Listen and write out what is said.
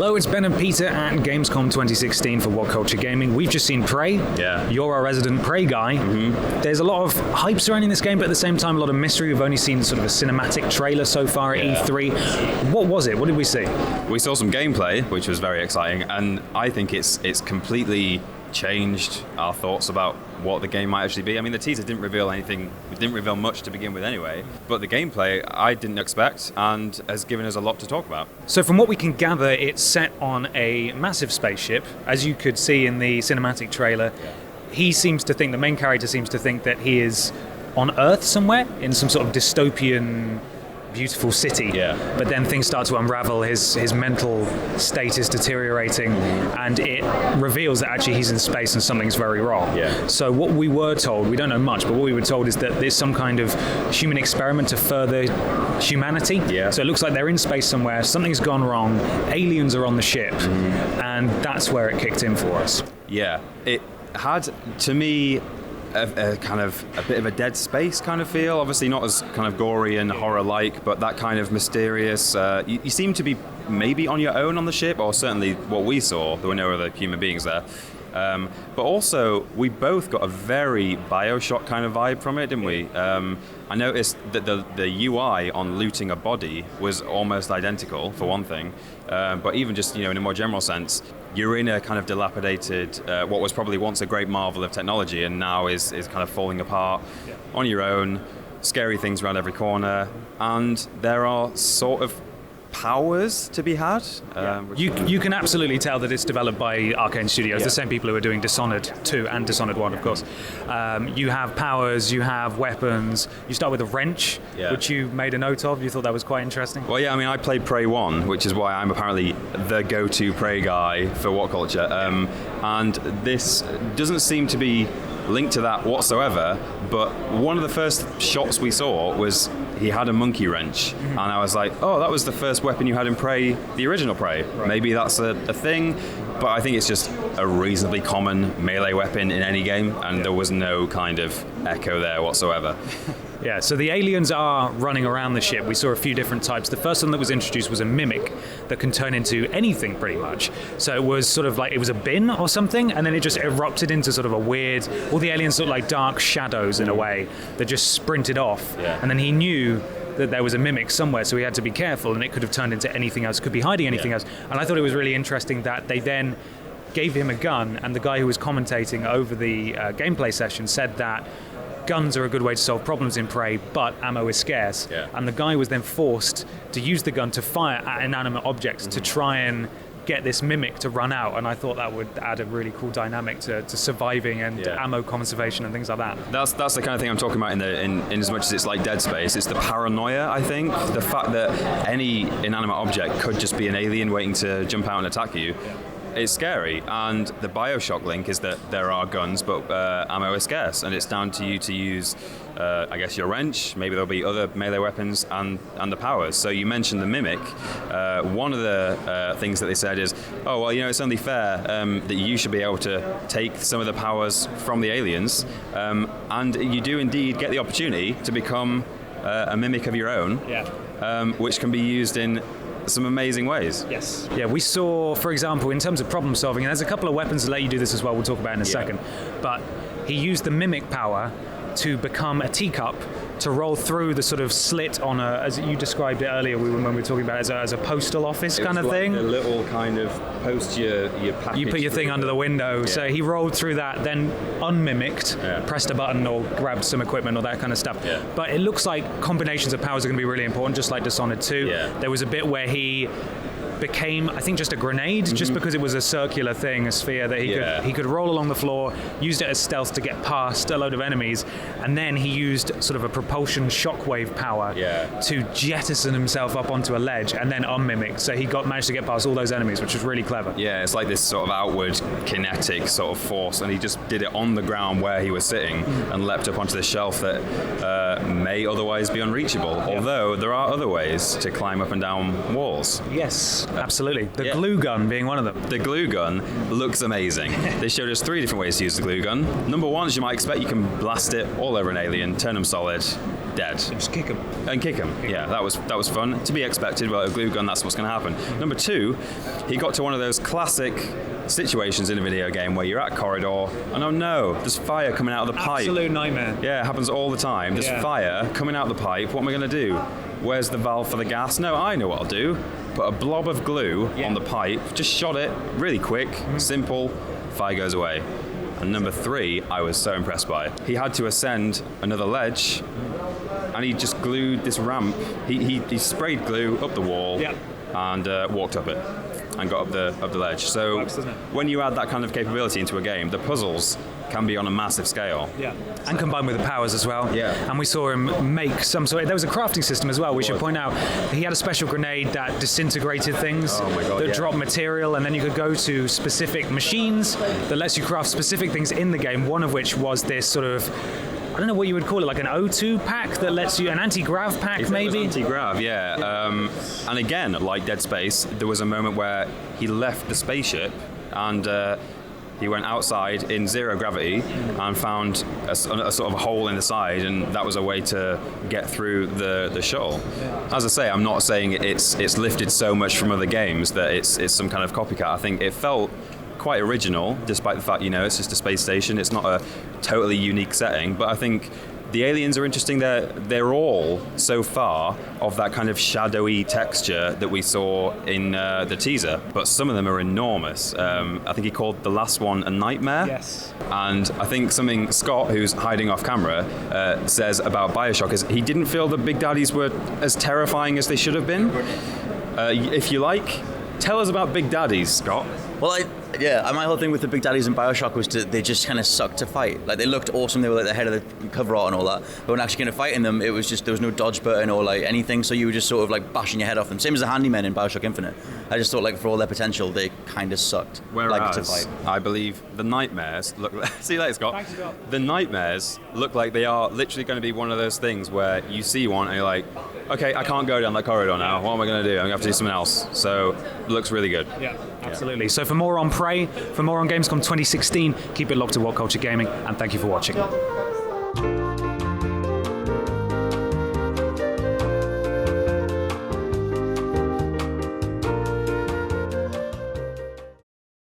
Hello, it's Ben and Peter at Gamescom 2016 for What Culture Gaming. We've just seen Prey. Yeah. You're our resident Prey guy. Mm-hmm. There's a lot of hype surrounding this game, but at the same time, a lot of mystery. We've only seen sort of a cinematic trailer so far at E3. What was it? What did we see? We saw some gameplay, which was very exciting, and I think it's completely changed our thoughts about what the game might actually be. I mean, the teaser didn't reveal anything, it didn't reveal much to begin with anyway, but the gameplay I didn't expect and has given us a lot to talk about. So from what we can gather, it's set on a massive spaceship. As you could see in the cinematic trailer, the main character seems to think that he is on Earth somewhere, in some sort of dystopian beautiful city, but then things start to unravel. His mental state is deteriorating, and it reveals that actually he's in space and something's very wrong. So what we were told, we don't know much, but what we were told is that there's some kind of human experiment to further humanity. So it looks like they're in space somewhere, something's gone wrong, aliens are on the ship, and that's where it kicked in for us. It had, to me, a kind of a bit of a Dead Space kind of feel. Obviously not as kind of gory and horror-like, but that kind of mysterious. You seem to be maybe on your own on the ship, or certainly what we saw. There were no other human beings there. But also, we both got a very Bioshock kind of vibe from it, didn't we? I noticed that the UI on looting a body was almost identical, for one thing. But even just, in a more general sense, you're in a kind of dilapidated, what was probably once a great marvel of technology and now is kind of falling apart on your own, scary things around every corner, and there are sort of powers to be had. You can absolutely tell that it's developed by Arcane Studios, the same people who are doing Dishonored 2 and Dishonored 1, of course. You have powers, you have weapons. You start with a wrench, which you made a note of. You thought that was quite interesting? Well, I mean, I played Prey 1, which is why I'm apparently the go-to Prey guy for What Culture. And this doesn't seem to be linked to that whatsoever, but one of the first shots we saw was he had a monkey wrench, and I was like, oh, that was the first weapon you had in Prey, the original Prey. Right. Maybe that's a thing, but I think it's just a reasonably common melee weapon in any game, and there was no kind of echo there whatsoever. So the aliens are running around the ship. We saw a few different types. The first one that was introduced was a mimic that can turn into anything pretty much. So it was sort of like, it was a bin or something, and then it just erupted into sort of a weird, all the aliens looked like dark shadows in a way that just sprinted off. And then he knew that there was a mimic somewhere, so he had to be careful, and it could have turned into anything else, could be hiding anything else. And I thought it was really interesting that they then gave him a gun, and the guy who was commentating over the gameplay session said that guns are a good way to solve problems in Prey, but ammo is scarce. And the guy was then forced to use the gun to fire at inanimate objects to try and get this mimic to run out, and I thought that would add a really cool dynamic to surviving and ammo conservation and things like that. That's the kind of thing I'm talking about in as much as it's like Dead Space. It's the paranoia, I think. The fact that any inanimate object could just be an alien waiting to jump out and attack you. It's scary, and the Bioshock link is that there are guns, but ammo is scarce, and it's down to you to use, I guess, your wrench. Maybe there'll be other melee weapons and the powers. So you mentioned the mimic. One of the things that they said is, oh, well, it's only fair that you should be able to take some of the powers from the aliens, and you do indeed get the opportunity to become a mimic of your own, which can be used in some amazing ways. Yes. We saw, for example, in terms of problem solving, and there's a couple of weapons that let you do this as well, we'll talk about in a second, but he used the mimic power to become a teacup to roll through the sort of slit on a, as you described it earlier when we were talking about it, as a postal office kind of thing. A little kind of post your package. You put your thing under the window. So he rolled through that, then unmimicked, pressed a button or grabbed some equipment or that kind of stuff. But it looks like combinations of powers are going to be really important, just like Dishonored 2. There was a bit where he became, I think, just a grenade, just because it was a circular thing, a sphere that he could roll along the floor, used it as stealth to get past a load of enemies, and then he used sort of a propulsion shockwave power to jettison himself up onto a ledge and then unmimic. So he managed to get past all those enemies, which was really clever. It's like this sort of outward kinetic sort of force, and he just did it on the ground where he was sitting and leapt up onto the shelf that may otherwise be unreachable, although there are other ways to climb up and down walls. Yes. Absolutely. The glue gun being one of them. The glue gun looks amazing. They showed us 3 different ways to use the glue gun. Number one, as you might expect, you can blast it all over an alien, turn them solid, dead. Just kick him. And kick him. Yeah, that was fun. To be expected. Well, a glue gun, that's what's going to happen. Number 2, he got to one of those classic situations in a video game where you're at a corridor and oh no, there's fire coming out of the pipe. Absolute nightmare. Yeah, it happens all the time. There's fire coming out of the pipe. What am I going to do? Where's the valve for the gas? No, I know what I'll do. Put a blob of glue on the pipe, just shot it really quick, simple, fire goes away. And number 3, I was so impressed by. He had to ascend another ledge and he just glued this ramp. He sprayed glue up the wall and walked up it and got up the ledge. So when you add that kind of capability into a game, the puzzles can be on a massive scale. Yeah. And combined with the powers as well. Yeah. And we saw him make some sort of, there was a crafting system as well, we should point out. He had a special grenade that disintegrated things, that dropped material, and then you could go to specific machines that lets you craft specific things in the game, one of which was this sort of, I don't know what you would call it, like an O2 pack that lets you, an anti-grav pack maybe? Anti-grav, yeah. And again, like Dead Space, there was a moment where he left the spaceship and he went outside in zero gravity and found a sort of a hole in the side, and that was a way to get through the shuttle. As I say, I'm not saying it's lifted so much from other games that it's some kind of copycat. I think it felt quite original, despite the fact, it's just a space station. It's not a totally unique setting, but I think the aliens are interesting. They're all, so far, of that kind of shadowy texture that we saw in the teaser, but some of them are enormous. I think he called the last one a nightmare. Yes. And I think something Scott, who's hiding off camera, says about Bioshock is he didn't feel the Big Daddies were as terrifying as they should have been. If you like, tell us about Big Daddies, Scott. Well, my whole thing with the Big Daddies in Bioshock was they just kind of sucked to fight. Like, they looked awesome, they were like the head of the cover art and all that, but when actually kind of fighting them, it was just, there was no dodge button or like anything, so you were just sort of like bashing your head off them. Same as the handymen in Bioshock Infinite. I just thought, like, for all their potential, they kind of sucked. Whereas, to fight. I believe the nightmares look see you later, Scott. Thanks, Scott. The nightmares look like they are literally going to be one of those things where you see one and you're like, okay, I can't go down that corridor now. What am I going to do? I'm going to have to do something else. So, it looks really good. Yeah, absolutely. So for more on Prey, for more on Gamescom 2016, keep it locked to What Culture Gaming, and thank you for watching.